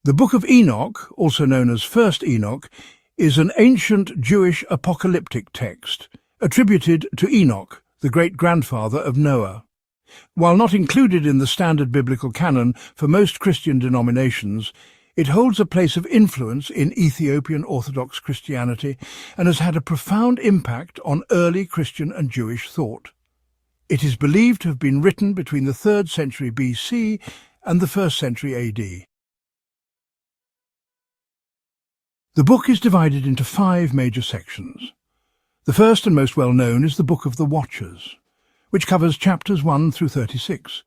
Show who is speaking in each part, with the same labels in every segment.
Speaker 1: The Book of Enoch, also known as First Enoch, is an ancient Jewish apocalyptic text, attributed to Enoch, the great-grandfather of Noah. While not included in the standard biblical canon for most Christian denominations, it holds a place of influence in Ethiopian Orthodox Christianity and has had a profound impact on early Christian and Jewish thought. It is believed to have been written between the 3rd century BC and the 1st century AD. The book is divided into 5 major sections. The first and most well-known is the Book of the Watchers, which covers chapters 1 through 36.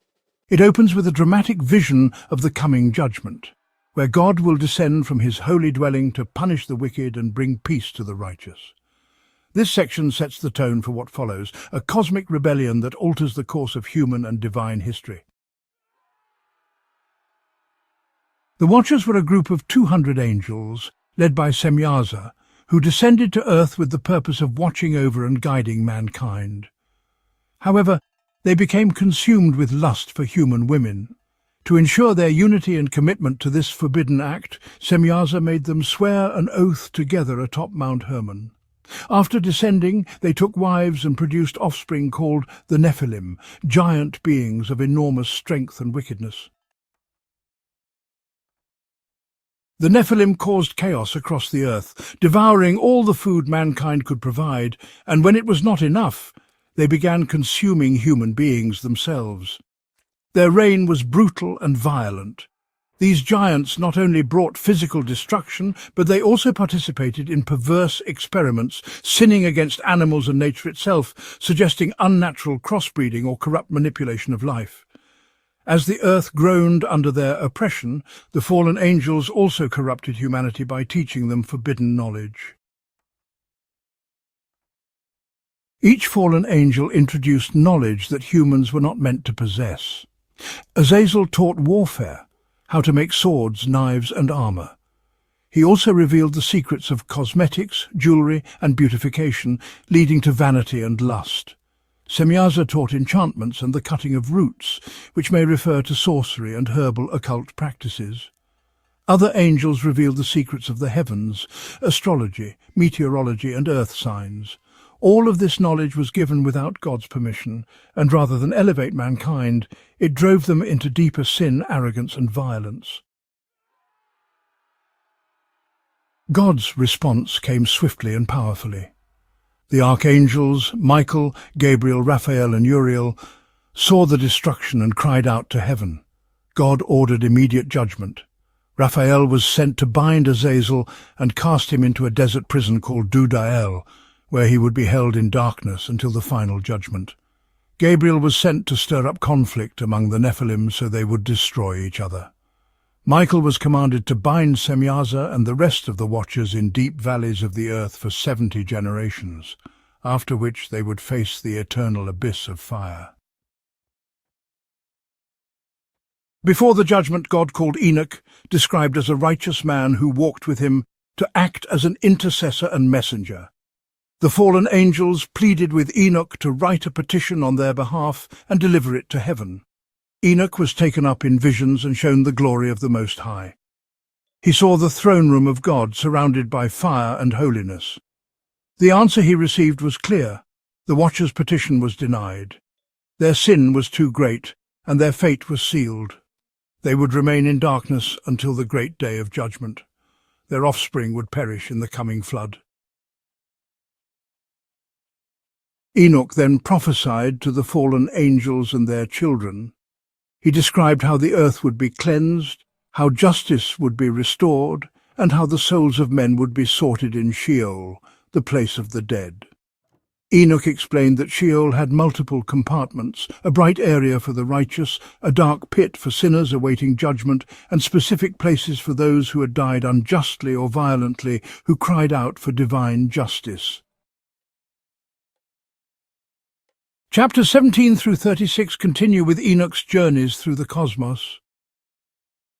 Speaker 1: It opens with a dramatic vision of the coming judgment, where God will descend from his holy dwelling to punish the wicked and bring peace to the righteous. This section sets the tone for what follows, a cosmic rebellion that alters the course of human and divine history. The Watchers were a group of 200 angels, led by Semyaza, who descended to earth with the purpose of watching over and guiding mankind. However, they became consumed with lust for human women. To ensure their unity and commitment to this forbidden act, Semyaza made them swear an oath together atop Mount Hermon. After descending, they took wives and produced offspring called the Nephilim, giant beings of enormous strength and wickedness. The Nephilim caused chaos across the earth, devouring all the food mankind could provide, and when it was not enough, they began consuming human beings themselves. Their reign was brutal and violent. These giants not only brought physical destruction, but they also participated in perverse experiments, sinning against animals and nature itself, suggesting unnatural crossbreeding or corrupt manipulation of life. As the earth groaned under their oppression, the fallen angels also corrupted humanity by teaching them forbidden knowledge. Each fallen angel introduced knowledge that humans were not meant to possess. Azazel taught warfare, how to make swords, knives, and armor. He also revealed the secrets of cosmetics, jewelry, and beautification, leading to vanity and lust. Semyaza taught enchantments and the cutting of roots, which may refer to sorcery and herbal occult practices. Other angels revealed the secrets of the heavens, astrology, meteorology, and earth signs. All of this knowledge was given without God's permission, and rather than elevate mankind, it drove them into deeper sin, arrogance, and violence. God's response came swiftly and powerfully. The Archangels, Michael, Gabriel, Raphael, and Uriel, saw the destruction and cried out to heaven. God ordered immediate judgment. Raphael was sent to bind Azazel and cast him into a desert prison called Dudael, where he would be held in darkness until the final judgment. Gabriel was sent to stir up conflict among the Nephilim so they would destroy each other. Michael was commanded to bind Semyaza and the rest of the Watchers in deep valleys of the earth for 70 generations, after which they would face the eternal abyss of fire. Before the judgment, God called Enoch, described as a righteous man who walked with him, to act as an intercessor and messenger. The fallen angels pleaded with Enoch to write a petition on their behalf and deliver it to heaven. Enoch was taken up in visions and shown the glory of the Most High. He saw the throne room of God surrounded by fire and holiness. The answer he received was clear. The Watchers' petition was denied. Their sin was too great, and their fate was sealed. They would remain in darkness until the great day of judgment. Their offspring would perish in the coming flood. Enoch then prophesied to the fallen angels and their children. He described how the earth would be cleansed, how justice would be restored, and how the souls of men would be sorted in Sheol, the place of the dead. Enoch explained that Sheol had multiple compartments, a bright area for the righteous, a dark pit for sinners awaiting judgment, and specific places for those who had died unjustly or violently, who cried out for divine justice. Chapters 17 through 36 continue with Enoch's journeys through the cosmos.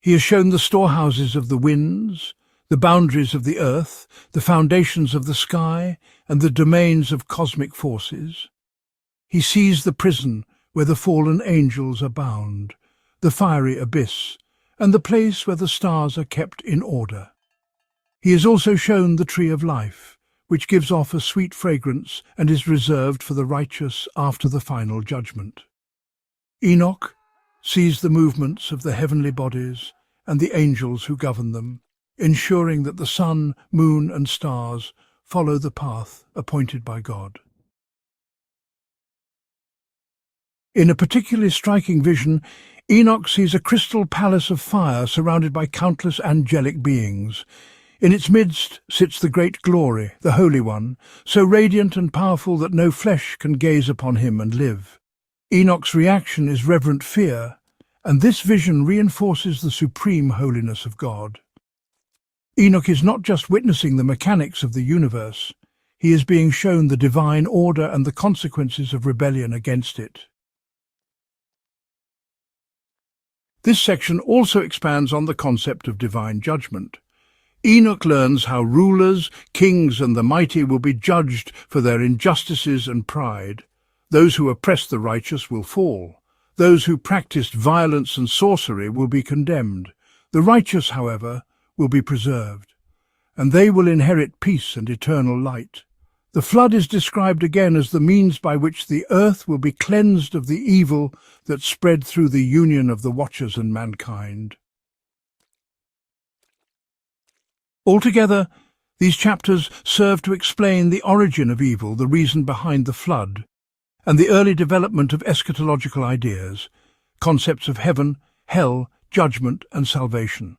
Speaker 1: He is shown the storehouses of the winds, the boundaries of the earth, the foundations of the sky, and the domains of cosmic forces. He sees the prison where the fallen angels are bound, the fiery abyss, and the place where the stars are kept in order. He is also shown the tree of life, which gives off a sweet fragrance and is reserved for the righteous after the final judgment. Enoch sees the movements of the heavenly bodies and the angels who govern them, ensuring that the sun, moon, and stars follow the path appointed by God. In a particularly striking vision, Enoch sees a crystal palace of fire surrounded by countless angelic beings. In its midst sits the great glory, the Holy One, so radiant and powerful that no flesh can gaze upon him and live. Enoch's reaction is reverent fear, and this vision reinforces the supreme holiness of God. Enoch is not just witnessing the mechanics of the universe, he is being shown the divine order and the consequences of rebellion against it. This section also expands on the concept of divine judgment. Enoch learns how rulers, kings, and the mighty will be judged for their injustices and pride. Those who oppress the righteous will fall. Those who practiced violence and sorcery will be condemned. The righteous, however, will be preserved, and they will inherit peace and eternal light. The flood is described again as the means by which the earth will be cleansed of the evil that spread through the union of the watchers and mankind. Altogether, these chapters serve to explain the origin of evil, the reason behind the flood, and the early development of eschatological ideas, concepts of heaven, hell, judgment, and salvation.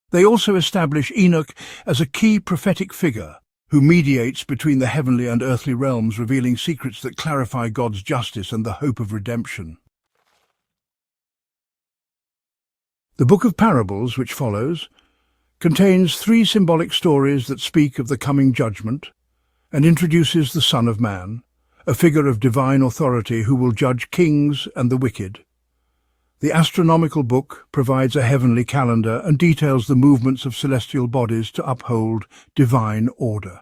Speaker 1: They also establish Enoch as a key prophetic figure who mediates between the heavenly and earthly realms, revealing secrets that clarify God's justice and the hope of redemption. The Book of Parables, which follows, contains 3 symbolic stories that speak of the coming judgment and introduces the Son of Man, a figure of divine authority who will judge kings and the wicked. The astronomical book provides a heavenly calendar and details the movements of celestial bodies to uphold divine order.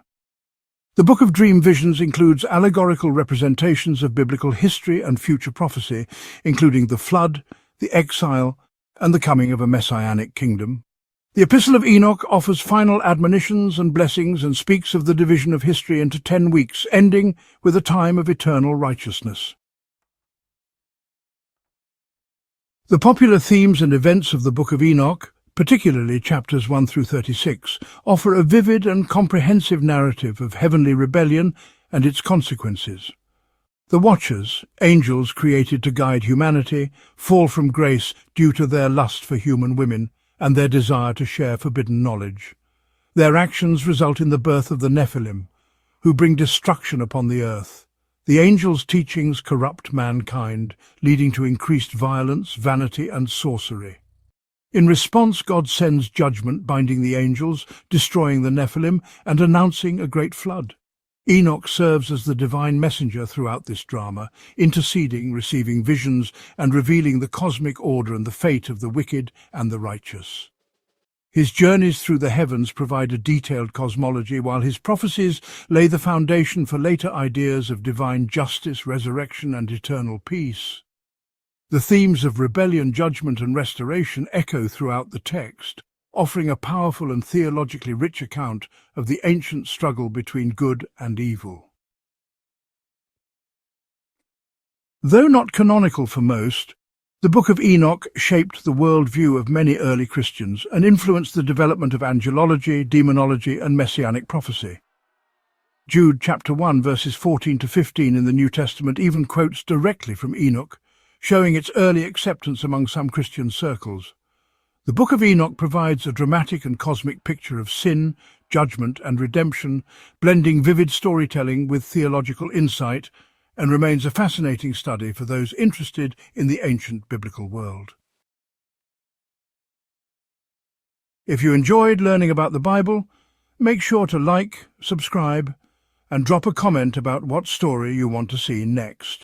Speaker 1: The Book of Dream Visions includes allegorical representations of biblical history and future prophecy, including the flood, the exile, and the coming of a messianic kingdom. The Epistle of Enoch offers final admonitions and blessings and speaks of the division of history into 10 weeks, ending with a time of eternal righteousness. The popular themes and events of the Book of Enoch, particularly chapters 1 through 36, offer a vivid and comprehensive narrative of heavenly rebellion and its consequences. The Watchers, angels created to guide humanity, fall from grace due to their lust for human women and their desire to share forbidden knowledge. Their actions result in the birth of the Nephilim, who bring destruction upon the earth. The angels' teachings corrupt mankind, leading to increased violence, vanity, and sorcery. In response, God sends judgment, binding the angels, destroying the Nephilim, and announcing a great flood. Enoch serves as the divine messenger throughout this drama, interceding, receiving visions, and revealing the cosmic order and the fate of the wicked and the righteous. His journeys through the heavens provide a detailed cosmology, while his prophecies lay the foundation for later ideas of divine justice, resurrection, and eternal peace. The themes of rebellion, judgment, and restoration echo throughout the text, offering a powerful and theologically rich account of the ancient struggle between good and evil. Though not canonical for most, the Book of Enoch shaped the worldview of many early Christians and influenced the development of angelology, demonology, and messianic prophecy. Jude chapter 1 verses 14 to 15 in the New Testament even quotes directly from Enoch, showing its early acceptance among some Christian circles. The Book of Enoch provides a dramatic and cosmic picture of sin, judgment, and redemption, blending vivid storytelling with theological insight, and remains a fascinating study for those interested in the ancient biblical world. If you enjoyed learning about the Bible, make sure to like, subscribe, and drop a comment about what story you want to see next.